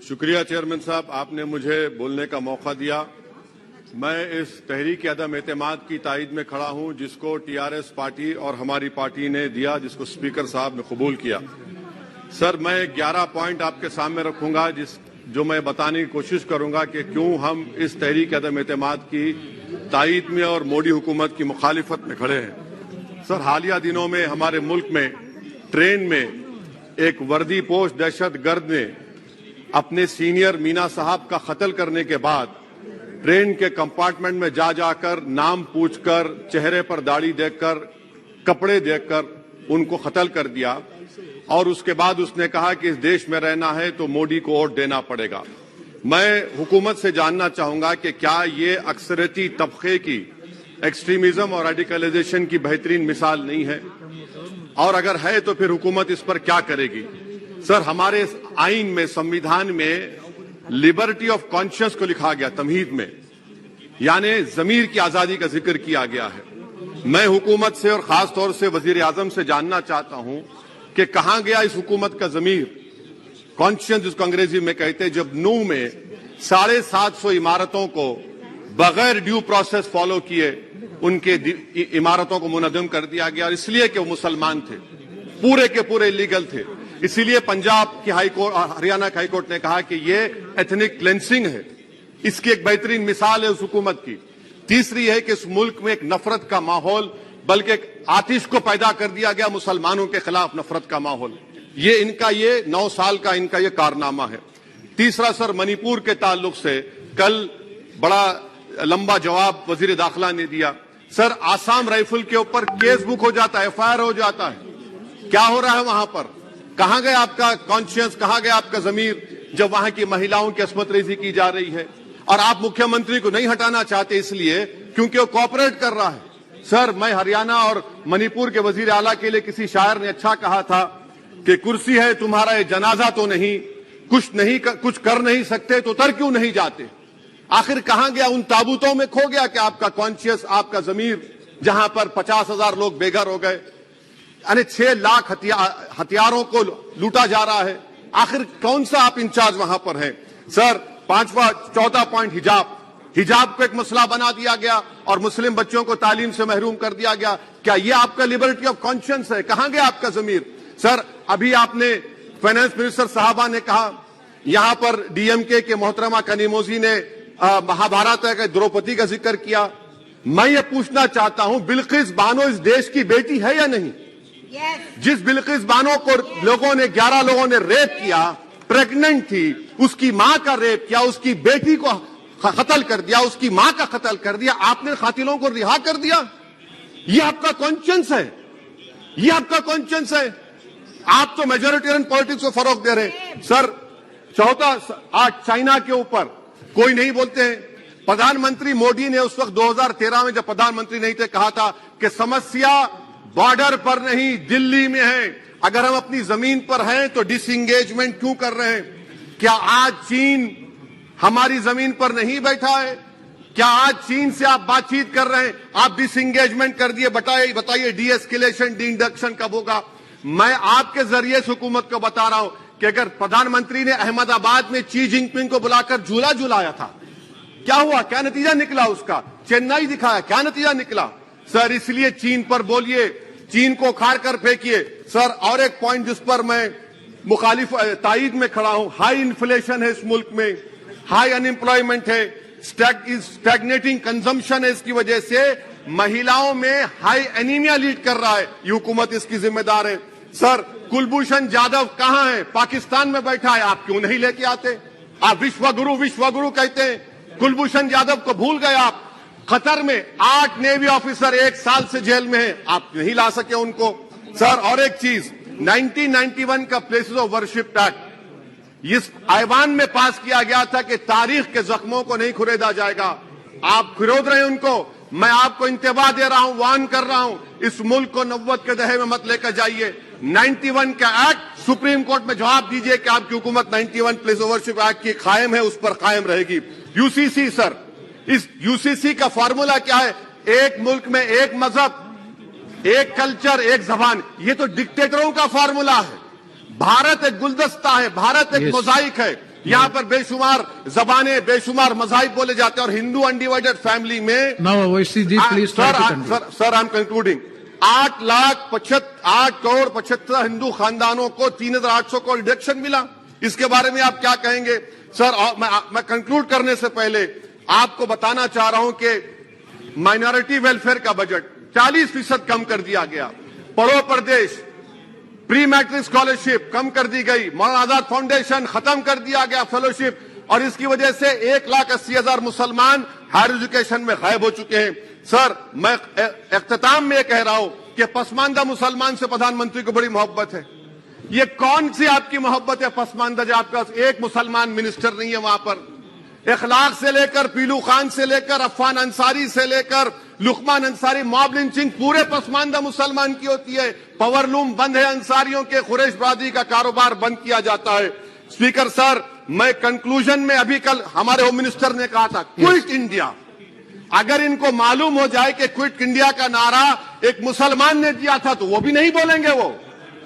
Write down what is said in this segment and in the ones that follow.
शुक्रिया चेयरमैन साहब, आपने मुझे बोलने का मौका दिया। मैं इस तहरीक अदम एतमाद की तायद में खड़ा हूं जिसको टीआरएस पार्टी और हमारी पार्टी ने दिया, जिसको स्पीकर साहब ने कबूल किया। सर, मैं 11 पॉइंट आपके सामने रखूंगा जो मैं बताने की कोशिश करूंगा कि क्यों हम इस तहरीक अदम एतमाद की तायद में और मोदी हुकूमत की मुखालिफत में खड़े हैं। सर, हालिया दिनों में हमारे मुल्क में ट्रेन में एक वर्दीपोश दहशतगर्द ने अपने सीनियर मीना साहब का कत्ल करने के बाद ट्रेन के कंपार्टमेंट में जाकर नाम पूछकर, चेहरे पर दाढ़ी देखकर, कपड़े देखकर उनको कत्ल कर दिया और उसके बाद उसने कहा कि इस देश में रहना है तो मोदी को वोट देना पड़ेगा। मैं हुकूमत से जानना चाहूंगा कि क्या ये अक्सरियती तबके की एक्सट्रीमिज्म और रेडिकलाइजेशन की बेहतरीन मिसाल नहीं है, और अगर है तो फिर हुकूमत इस पर क्या करेगी। सर, हमारे आइन में, संविधान में लिबर्टी ऑफ कॉन्शियस को लिखा गया, तमहीद में, यानी जमीर की आजादी का जिक्र किया गया है। मैं हुकूमत से और खास तौर से वजीर आजम से जानना चाहता हूं कि कहां गया इस हुकूमत का जमीर, कॉन्शियस जिसको अंग्रेजी में कहते हैं, जब नूह में 750 इमारतों को बगैर ड्यू प्रोसेस फॉलो किए उनके इमारतों को मुनज़्ज़म कर दिया गया, और इसलिए कि वो मुसलमान थे, पूरे के पूरे इलीगल थे। इसीलिए पंजाब की हाईकोर्ट और हरियाणा की हाईकोर्ट ने कहा कि ये एथनिक क्लेंसिंग है। इसकी एक बेहतरीन मिसाल है उस हुकूमत की। तीसरी है कि इस मुल्क में एक नफरत का माहौल, बल्कि एक आतिश को पैदा कर दिया गया, मुसलमानों के खिलाफ नफरत का माहौल। ये 9 साल का इनका ये कारनामा है। तीसरा सर, मणिपुर के ताल्लुक से कल बड़ा लंबा जवाब वजीर दाखिला ने दिया। सर, आसाम राइफल के ऊपर केस बुक हो जाता है, एफआईआर हो जाता है। क्या हो रहा है वहां पर? कहां गया आपका कॉन्शियस, कहां गया आपका जमीर, जब वहां की महिलाओं की अस्मत रेजी की जा रही है? और आप मुख्यमंत्री को नहीं हटाना चाहते इसलिए क्योंकि वो कोऑपरेट कर रहा है। सर, मैं हरियाणा और मणिपुर के वजीर आला के लिए, किसी शायर ने अच्छा कहा था कि कुर्सी है तुम्हारा ये जनाजा तो नहीं, कुछ कर नहीं सकते तो उतर क्यों नहीं जाते। आखिर कहां गया? उन ताबूतों में खो गया कि आपका कॉन्शियस, आपका जमीर, जहां पर 50,000 लोग बेघर हो गए, यानी 6 लाख हथियारों को लूटा जा रहा है। आखिर कौन सा आप इंचार्ज वहां पर हैं? सर, 14 पॉइंट हिजाब को एक मसला बना दिया गया और मुस्लिम बच्चों को तालीम से महरूम कर दिया गया। क्या ये आपका लिबर्टी ऑफ कॉन्शियंस है? कहां गया आपका जमीर? सर, अभी आपने फाइनेंस मिनिस्टर साहबा ने कहा, यहां पर डीएमके के मोहतरमा कनीमोजी ने महाभारत के द्रौपदी का जिक्र किया। मैं ये पूछना चाहता हूं, बिल्किस बानो इस देश की बेटी है या नहीं? जिस बिल्किस बानो को 11 लोगों ने रेप किया, प्रेग्नेंट थी, उसकी मां का रेप किया, उसकी बेटी को कत्ल कर दिया, उसकी मां का कत्ल कर दिया, आपने कातिलों को रिहा कर दिया। ये आपका कॉन्शियंस है? ये आपका कॉन्शियंस है? आप तो मेजोरिटेरियन पॉलिटिक्स को फरोग दे रहे हैं। सर, आज चाइना के ऊपर कोई नहीं बोलते हैं। प्रधानमंत्री मोदी ने उस वक्त 2013 में, जब प्रधानमंत्री नहीं थे, कहा था कि समस्या बॉर्डर पर नहीं, दिल्ली में है। अगर हम अपनी जमीन पर हैं तो डिसएंगेजमेंट क्यों कर रहे हैं? क्या आज चीन हमारी जमीन पर नहीं बैठा है? क्या आज चीन से आप बातचीत कर रहे हैं? आप डिसएंगेजमेंट कर दिए। बताइए डी एस्केलेशन, डी इंडक्शन कब होगा? मैं आपके जरिए से हुकूमत को बता रहा हूं कि अगर प्रधानमंत्री ने अहमदाबाद में शी जिनपिंग को बुलाकर झूला झुलाया था, क्या हुआ? क्या नतीजा निकला उसका? चेन्नई दिखाया, क्या नतीजा निकला? सर, इसलिए चीन पर बोलिए, चीन को उखाड़ कर फेंकिए। सर, और एक पॉइंट जिस पर मैं मुखालिफ तायद में खड़ा हूं, हाई इन्फ्लेशन है इस मुल्क में, हाई अनएम्प्लॉयमेंट है, स्टैग्नेटिंग कंजम्पशन है। इसकी वजह से महिलाओं में हाई एनीमिया लीड कर रहा है। ये हुकूमत इसकी जिम्मेदार है। सर, कुलभूषण जाधव कहां है? पाकिस्तान में बैठा है। आप क्यों नहीं लेके आते? आप विश्वगुरु कहते हैं, कुलभूषण जाधव को भूल गए आप। कतर में 8 नेवी ऑफिसर 1 साल से जेल में हैं, आप नहीं ला सके उनको। सर, और एक चीज, 1991 का प्लेसेस ऑफ वर्शिप एक्ट इस ऐवान में पास किया गया था कि तारीख के जख्मों को नहीं खुरेदा जाएगा। आप खुरोद रहे हैं उनको। मैं आपको इंतबाह दे रहा हूं, वार्न कर रहा हूं, इस मुल्क को 90 के दहे में मत लेकर जाइए। 91 का एक्ट सुप्रीम कोर्ट में जवाब दीजिए कि आपकी हुकूमत 91 प्लेस ऑफ वर्शिप एक्ट की कायम है, उस पर कायम रहेगी। यूसीसी, सर, इस यूसीसी का फॉर्मूला क्या है? एक मुल्क में एक मजहब, एक कल्चर, एक जबान। ये तो डिक्टेटरों का फॉर्मूला है। भारत एक गुलदस्ता है, भारत एक मोजाइक है। यहाँ पर बेशुमार जबानें, बेशुमार मज़ाहिब बोले जाते हैं और हिंदू अनडिवाइडेड फैमिली में sir I am concluding 8 crore 75 Hindu खानदानों को 3,800 करोड़ डिडक्शन मिला। इसके बारे में आप क्या कहेंगे सर? मैं कंक्लूड करने से पहले आपको बताना चाह रहा हूं कि माइनॉरिटी वेलफेयर का बजट 40% कम कर दिया गया। पढ़ो प्रदेश, प्री मैट्रिक स्कॉलरशिप कम कर दी गई, मौलाना आजाद फाउंडेशन खत्म कर दिया गया फेलोशिप, और इसकी वजह से 1,80,000 मुसलमान हायर एजुकेशन में गायब हो चुके हैं। सर मैं इख्तिताम में कह रहा हूं कि पसमानदा मुसलमान से प्रधानमंत्री को बड़ी मोहब्बत है। ये कौन सी आपकी मोहब्बत है पसमानदा, जो आपका एक मुसलमान मिनिस्टर नहीं है वहां पर? इखलाक से लेकर पीलू खान से लेकर अफान अंसारी से लेकर लुकमान अंसारी, मॉब लिंचिंग पूरे पसमानदा मुसलमान की होती है। पावरलूम बंद है, अंसारियों के कुरैश बरादरी का कारोबार बंद किया जाता है। स्पीकर सर, मैं कंक्लूजन में अभी कल हमारे होम मिनिस्टर ने कहा था क्विट इंडिया। अगर इनको मालूम हो जाए कि क्विट इंडिया का नारा एक मुसलमान ने दिया था तो वो भी नहीं बोलेंगे, वो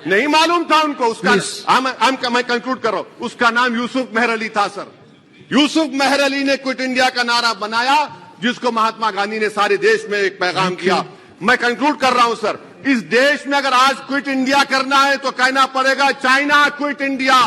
नहीं मालूम था उनको। उसका मैं कंक्लूड कर रहा हूं, उसका नाम यूसुफ मेहर अली था सर। यूसुफ मेहर अली ने क्विट इंडिया का नारा बनाया, जिसको महात्मा गांधी ने सारे देश में एक पैगाम किया। मैं कंक्लूड कर रहा हूं सर, इस देश में अगर आज क्विट इंडिया करना है तो कहना पड़ेगा चाइना क्विट इंडिया।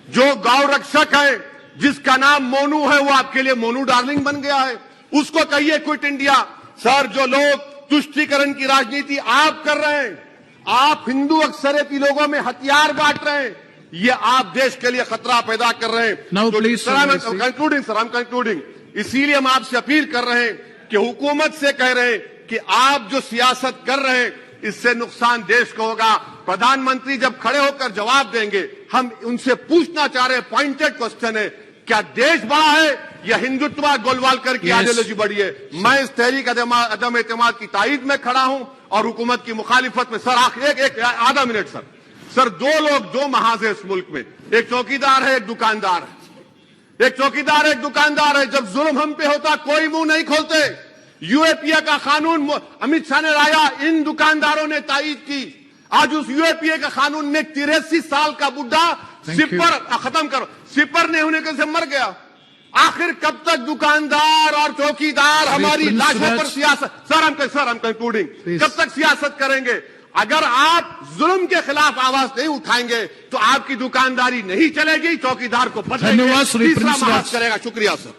जो गौ रक्षक है जिसका नाम मोनू है, वो आपके लिए मोनू डार्लिंग बन गया है, उसको कहिए क्विट इंडिया। सर जो लोग तुष्टीकरण की राजनीति आप कर रहे हैं, आप हिंदू अक्सरियती लोगों में हथियार बांट रहे हैं, ये आप देश के लिए खतरा पैदा कर रहे हैं। Sir I am concluding. इसीलिए हम आपसे अपील कर रहे हैं कि हुकूमत से कह रहे हैं कि आप जो सियासत कर रहे हैं इससे नुकसान देश को होगा। प्रधानमंत्री जब खड़े होकर जवाब देंगे, हम उनसे पूछना चाह रहे हैं, पॉइंटेड क्वेश्चन है, क्या देश बड़ा है या हिंदुत्व गोलवालकर की आइडियोलॉजी बड़ी है? मैं इस तहरीक अदम एतमाद की तायद में खड़ा हूं और हुकूमत की मुखालिफत में। सर एक आधा मिनट सर, दो लोग, दो महाज है इस मुल्क में, एक चौकीदार है, एक दुकानदार है। एक चौकीदार है, एक दुकानदार है। जब जुल्म हम पे होता कोई मुंह नहीं खोलते। यूएपीए का कानून अमित शाह ने लाया, इन दुकानदारों ने तायद की। आज उस यूएपीए का कानून में 83 साल का बुढ़ा सिपर खत्म करो, सिपर नहीं होने के से मर गया। आखिर कब तक दुकानदार और चौकीदार हमारी लाशों पर सियासत? सर हम कंक्लूडिंग, कब तक सियासत करेंगे? अगर आप जुल्म के खिलाफ आवाज नहीं उठाएंगे तो आपकी दुकानदारी नहीं चलेगी, चौकीदार को बदलेंगे, तीसरा महाज करेगा। शुक्रिया सर।